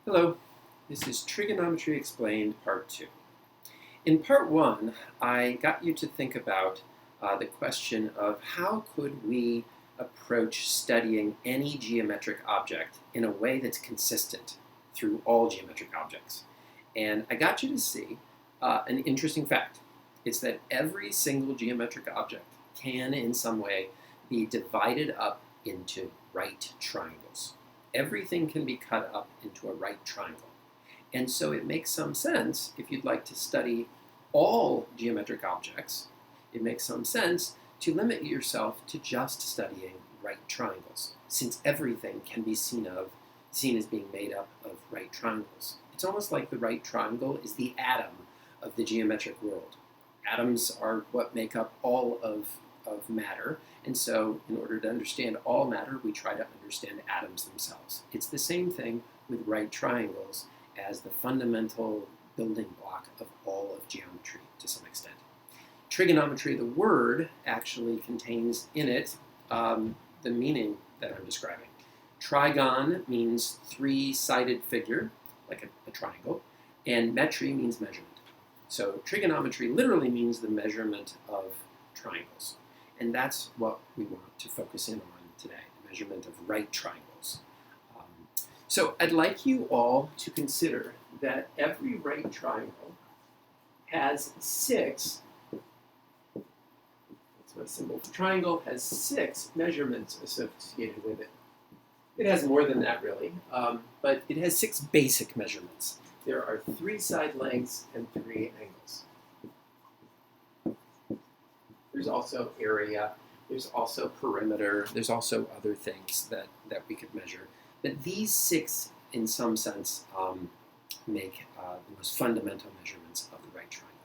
Hello, this is Trigonometry Explained Part 2. In Part 1, I got you to think about the question of how could we approach studying any geometric object in a way that's consistent through all geometric objects. And I got you to see an interesting fact. It's that every single geometric object can, in some way, be divided up into right triangles. Everything can be cut up into a right triangle. And so it makes some sense, if you'd like to study all geometric objects, it makes some sense to limit yourself to just studying right triangles, since everything can be seen as being made up of right triangles. It's almost like the right triangle is the atom of the geometric world. Atoms are what make up all of matter, and so in order to understand all matter, we try to understand atoms themselves. It's the same thing with right triangles as the fundamental building block of all of geometry to some extent. Trigonometry, the word, actually contains in it the meaning that I'm describing. Trigon means three-sided figure, like a triangle, and metry means measurement. So trigonometry literally means the measurement of triangles. And that's what we want to focus in on today, the measurement of right triangles. So I'd like you all to consider that every right triangle has six, that's my symbol for triangle, has six measurements associated with it. It has more than that, really, but it has six basic measurements. There are 3 side lengths and 3 angles. There's also area, there's also perimeter, there's also other things that we could measure. But these 6, in some sense, make the most fundamental measurements of the right triangle.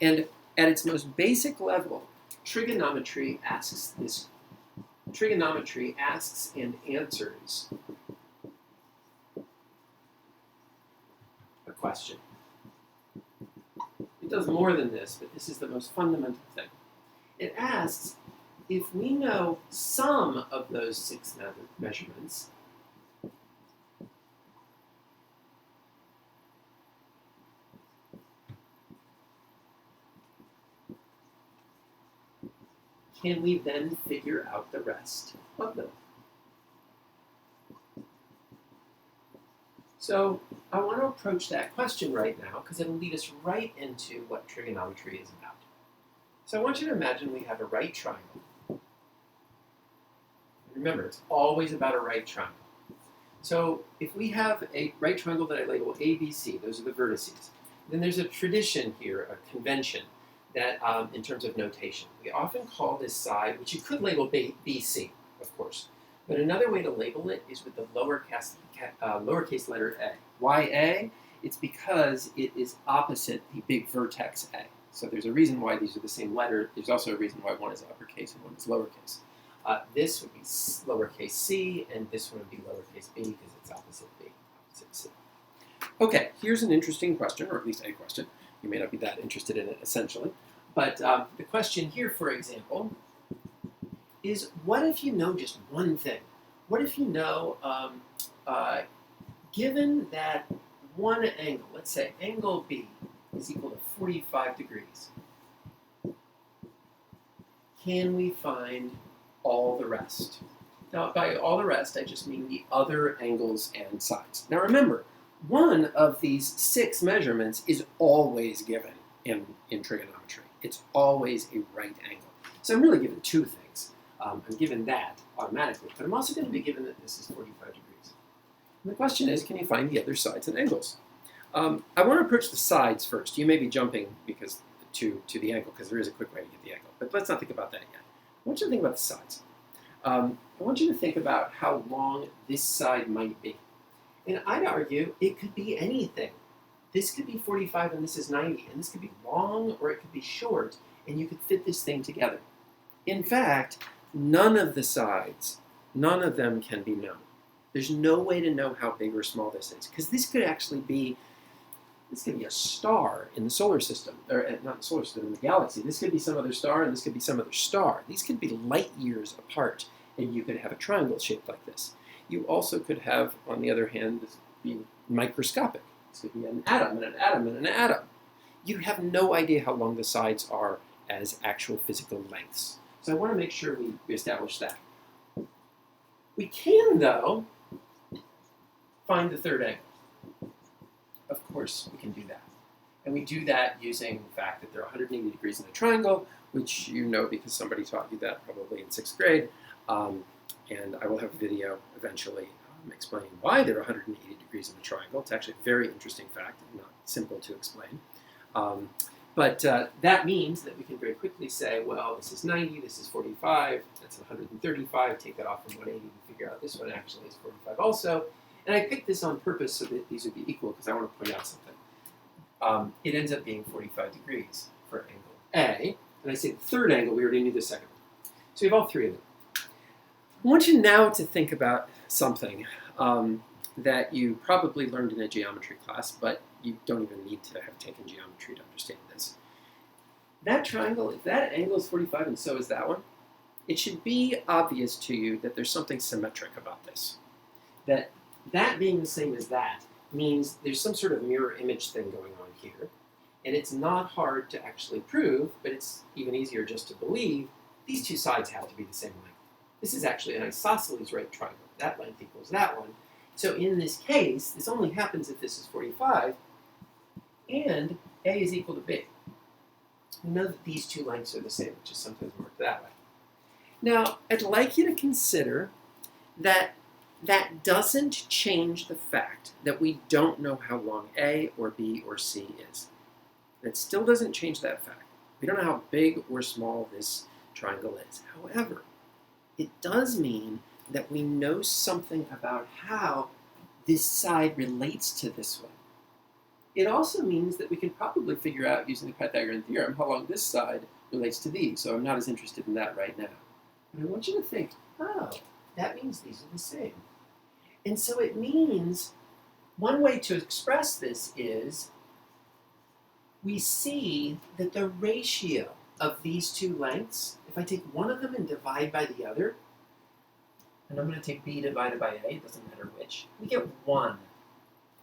And at its most basic level, trigonometry asks and answers a question. It does more than this, but this is the most fundamental thing. It asks, if we know some of those 6 measurements, can we then figure out the rest of them? So I want to approach that question right now because it'll lead us right into what trigonometry is about. So I want you to imagine we have a right triangle. Remember, it's always about a right triangle. So if we have a right triangle that I label ABC, those are the vertices, then there's a tradition here, a convention, that in terms of notation. We often call this side, which you could label BC, of course, but another way to label it is with the lowercase letter a. Why a? It's because it is opposite the big vertex A. So there's a reason why these are the same letter. There's also a reason why one is uppercase and one is lowercase. This would be lowercase c, and this one would be lowercase b because it's opposite b, opposite c. Okay, here's an interesting question, or at least a question. You may not be that interested in it essentially. But the question here, for example, is what if you know just one thing? What if you know, given that one angle, let's say angle B, is equal to 45 degrees. Can we find all the rest? Now, by all the rest, I just mean the other angles and sides. Now remember, one of these 6 measurements is always given in trigonometry. It's always a right angle. So I'm really given 2 things. I'm given that automatically, but I'm also going to be given that this is 45 degrees. And the question is, can you find the other sides and angles? I want to approach the sides first. You may be jumping because to the angle, because there is a quick way to get the angle. But let's not think about that yet. I want you to think about the sides. I want you to think about how long this side might be. And I'd argue it could be anything. This could be 45 and this is 90. And this could be long or it could be short. And you could fit this thing together. In fact, none of the sides, none of them can be known. There's no way to know how big or small this is. Because this could actually be a star in the solar system, or not the solar system, in the galaxy. This could be some other star, and this could be some other star. These could be light years apart, and you could have a triangle shaped like this. You also could have, on the other hand, be microscopic. This could be an atom and an atom and an atom. You have no idea how long the sides are as actual physical lengths. So I want to make sure we establish that. We can, though, find the third angle. Of course, we can do that. And we do that using the fact that there are 180 degrees in a triangle, which you know because somebody taught you that probably in 6th grade. And I will have a video eventually explaining why there are 180 degrees in a triangle. It's actually a very interesting fact, and not simple to explain. But that means that we can very quickly say, well, this is 90, this is 45, that's 135, take that off from 180 and figure out this one actually is 45 also. And I picked this on purpose so that these would be equal because I want to point out something. It ends up being 45 degrees for angle A. And I say the third angle, we already knew the second one. So we have all three of them. I want you now to think about something that you probably learned in a geometry class, but you don't even need to have taken geometry to understand this. That triangle, if that angle is 45 and so is that one, it should be obvious to you that there's something symmetric about this. That being the same as that means there's some sort of mirror image thing going on here, and it's not hard to actually prove, but it's even easier just to believe these two sides have to be the same length. This is actually an isosceles right triangle. That length equals that one. So in this case, this only happens if this is 45, and A is equal to B. We know that these two lengths are the same, which is sometimes marked that way. Now, I'd like you to consider that that doesn't change the fact that we don't know how long A or B or C is. It still doesn't change that fact. We don't know how big or small this triangle is. However, it does mean that we know something about how this side relates to this one. It also means that we can probably figure out, using the Pythagorean theorem, how long this side relates to these, so I'm not as interested in that right now. But I want you to think, oh, that means these are the same. And so it means, one way to express this is, we see that the ratio of these two lengths, if I take one of them and divide by the other, and I'm going to take B divided by A, it doesn't matter which, we get 1.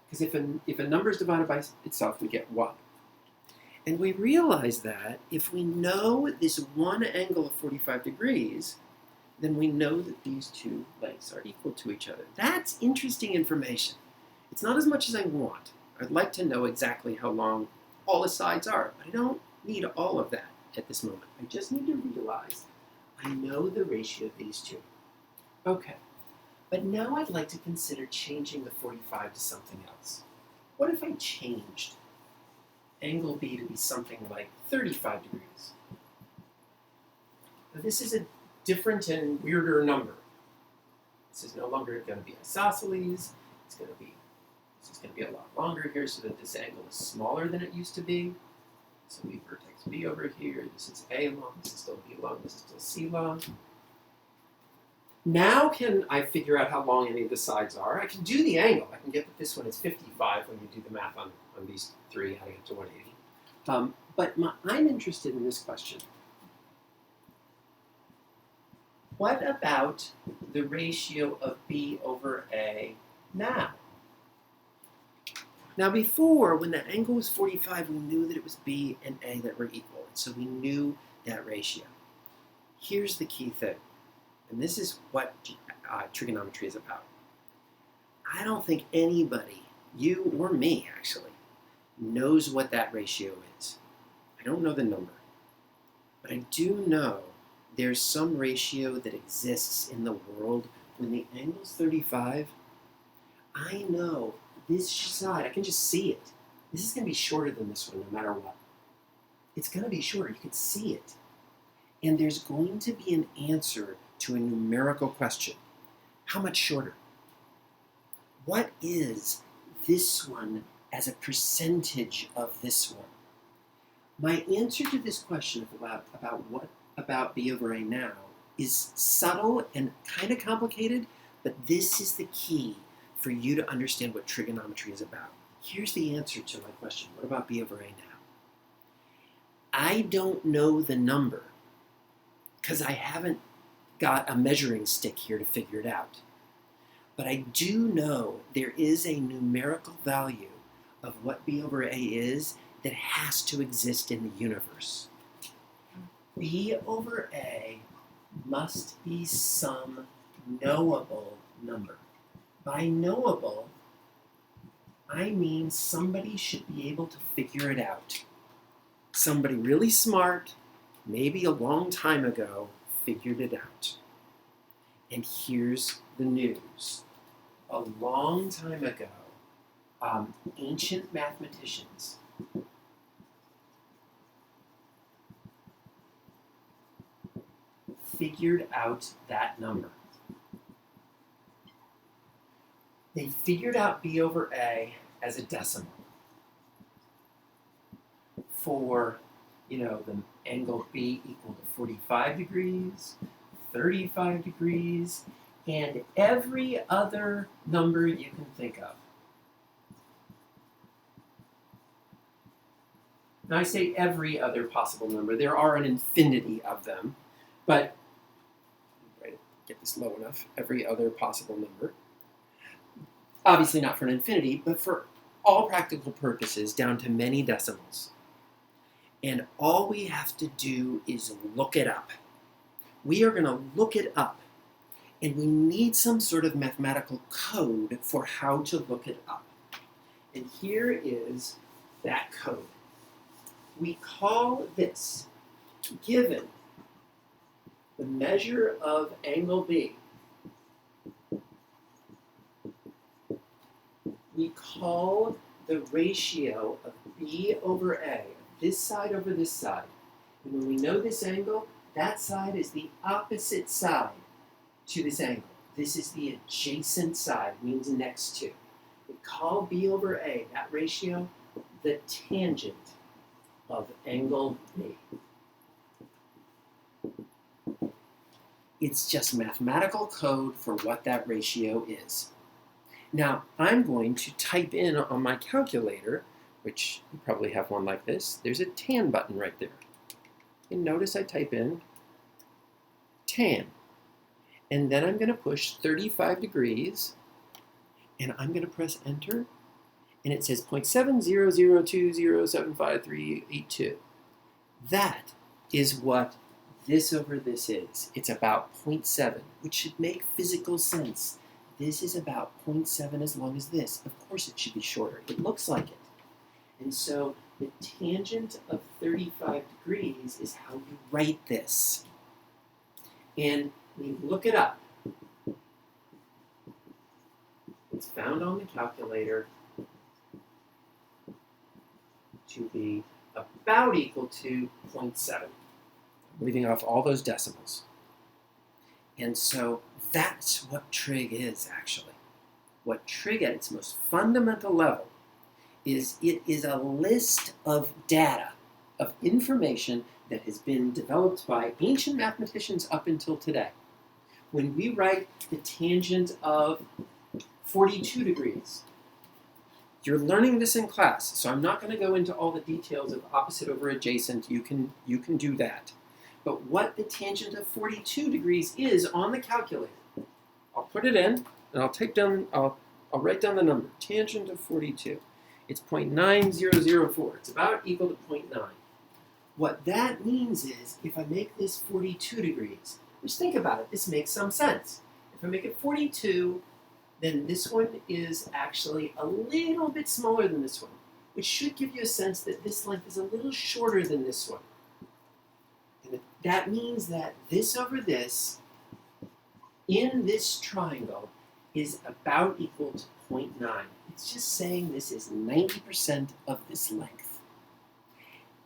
Because if a number is divided by itself, we get 1. And we realize that if we know this one angle of 45 degrees, then we know that these two lengths are equal to each other. That's interesting information. It's not as much as I want. I'd like to know exactly how long all the sides are, but I don't need all of that at this moment. I just need to realize I know the ratio of these two. Okay, but now I'd like to consider changing the 45 to something else. What if I changed angle B to be something like 35 degrees? Now this is a different and weirder number. This is no longer going to be isosceles. This is going to be a lot longer here so that this angle is smaller than it used to be. So we have vertex B over here. This is A long. This is still B long. This is still C long. Now can I figure out how long any of the sides are? I can do the angle. I can get that this one is 55 when you do the math on these three adding up to 180. But I'm interested in this question. What about the ratio of B over A now? Now before, when the angle was 45, we knew that it was B and A that were equal, and so we knew that ratio. Here's the key thing, and this is what trigonometry is about. I don't think anybody, you or me actually, knows what that ratio is. I don't know the number, but I do know there's some ratio that exists in the world when the angle's 35. I know this side, I can just see it. This is going to be shorter than this one no matter what. It's going to be shorter. You can see it. And there's going to be an answer to a numerical question. How much shorter? What is this one as a percentage of this one? My answer to this question about what about B over A now is subtle and kind of complicated, but this is the key for you to understand what trigonometry is about. Here's the answer to my question. What about B over A now? I don't know the number because I haven't got a measuring stick here to figure it out. but I do know there is a numerical value of what b over a is that has to exist in the universe. B over a must be some knowable number. By knowable, I mean somebody should be able to figure it out. Somebody really smart, maybe a long time ago, figured it out. And here's the news. A long time ago, ancient mathematicians figured out that number. They figured out b over a as a decimal for, the angle b equal to 45 degrees, 35 degrees, and every other number you can think of. Now I say every other possible number. There are an infinity of them, but get this low enough, every other possible number. Obviously not for an infinity, but for all practical purposes, down to many decimals. And all we have to do is look it up. We are going to look it up. And we need some sort of mathematical code for how to look it up. And here is that code. We call this, given the measure of angle B, we call the ratio of b over a, this side over this side. And when we know this angle, that side is the opposite side to this angle. This is the adjacent side, means next to. We call b over a, that ratio, the tangent of angle B. It's just mathematical code for what that ratio is. Now, I'm going to type in on my calculator, which you probably have one like this. There's a tan button right there. And notice I type in tan. And then I'm going to push 35 degrees, and I'm going to press enter, and it says 0.70020753882. That is what this over this is. It's about 0.7, which should make physical sense. This is about 0.7 as long as this. Of course it should be shorter. It looks like it. And so the tangent of 35 degrees is how you write this. And we look it up. It's found on the calculator to be about equal to 0.7. Leaving off all those decimals. And so that's what trig is, actually. What trig at its most fundamental level is it is a list of data, of information that has been developed by ancient mathematicians up until today. When we write the tangent of 42 degrees, you're learning this in class, so I'm not going to go into all the details of opposite over adjacent. You can do that. But what the tangent of 42 degrees is on the calculator, I'll put it in, and I'll write down the number, tangent of 42. It's 0.9004. It's about equal to 0.9. What that means is, if I make this 42 degrees, just think about it, this makes some sense. If I make it 42, then this one is actually a little bit smaller than this one, which should give you a sense that this length is a little shorter than this one. And that means that this over this, in this triangle, is about equal to 0.9. It's just saying this is 90% of this length.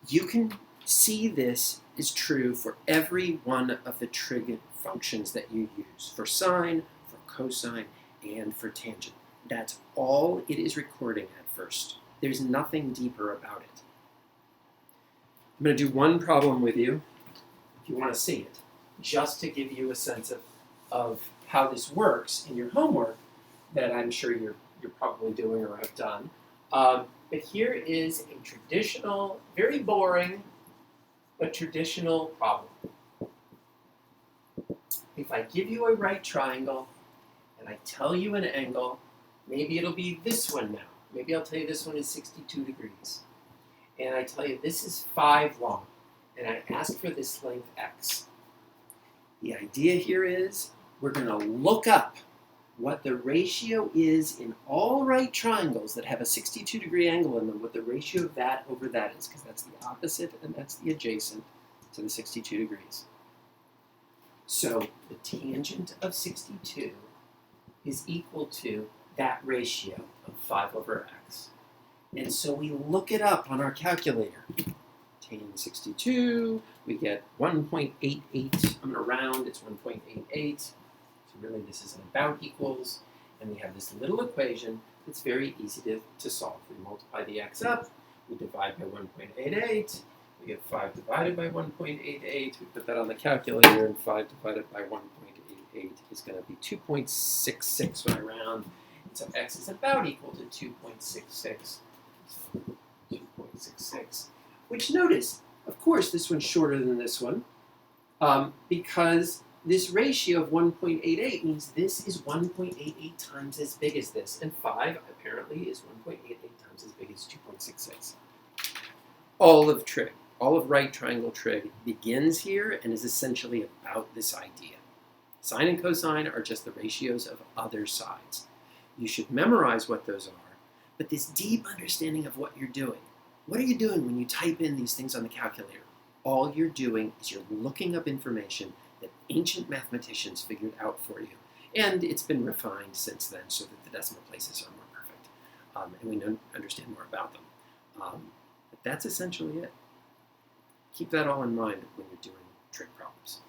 You can see this is true for every one of the trig functions that you use, for sine, for cosine, and for tangent. That's all it is recording at first. There's nothing deeper about it. I'm going to do one problem with you, if you want to see it, just to give you a sense of how this works in your homework that I'm sure you're probably doing or have done. But here is a traditional, very boring, but traditional problem. If I give you a right triangle, and and I tell you an angle, maybe it'll be this one now. Maybe I'll tell you this one is 62 degrees. And I tell you this is 5 long, and I ask for this length x. The idea here is we're going to look up what the ratio is in all right triangles that have a 62 degree angle in them, what the ratio of that over that is, because that's the opposite and that's the adjacent to the 62 degrees. So the tangent of 62 is equal to that ratio of 5 over x. And so we look it up on our calculator. Tan 62, we get 1.88. I'm going to round, it's 1.88. So really this is an about equals. And we have this little equation that's very easy to solve. We multiply the x up, we divide by 1.88. We get 5 divided by 1.88. We put that on the calculator, and 5 divided by 1.88 is going to be 2.66 when I round. So x is about equal to 2.66. 2.66. Which notice, of course, this one's shorter than this one, because this ratio of 1.88 means this is 1.88 times as big as this, and 5 apparently is 1.88 times as big as 2.66. All of trig, all of right triangle trig begins here and is essentially about this idea. Sine and cosine are just the ratios of other sides. You should memorize what those are, but this deep understanding of what you're doing. What are you doing when you type in these things on the calculator? All you're doing is you're looking up information that ancient mathematicians figured out for you. And it's been refined since then so that the decimal places are more perfect. And we understand more about them. But that's essentially it. Keep that all in mind when you're doing trig problems.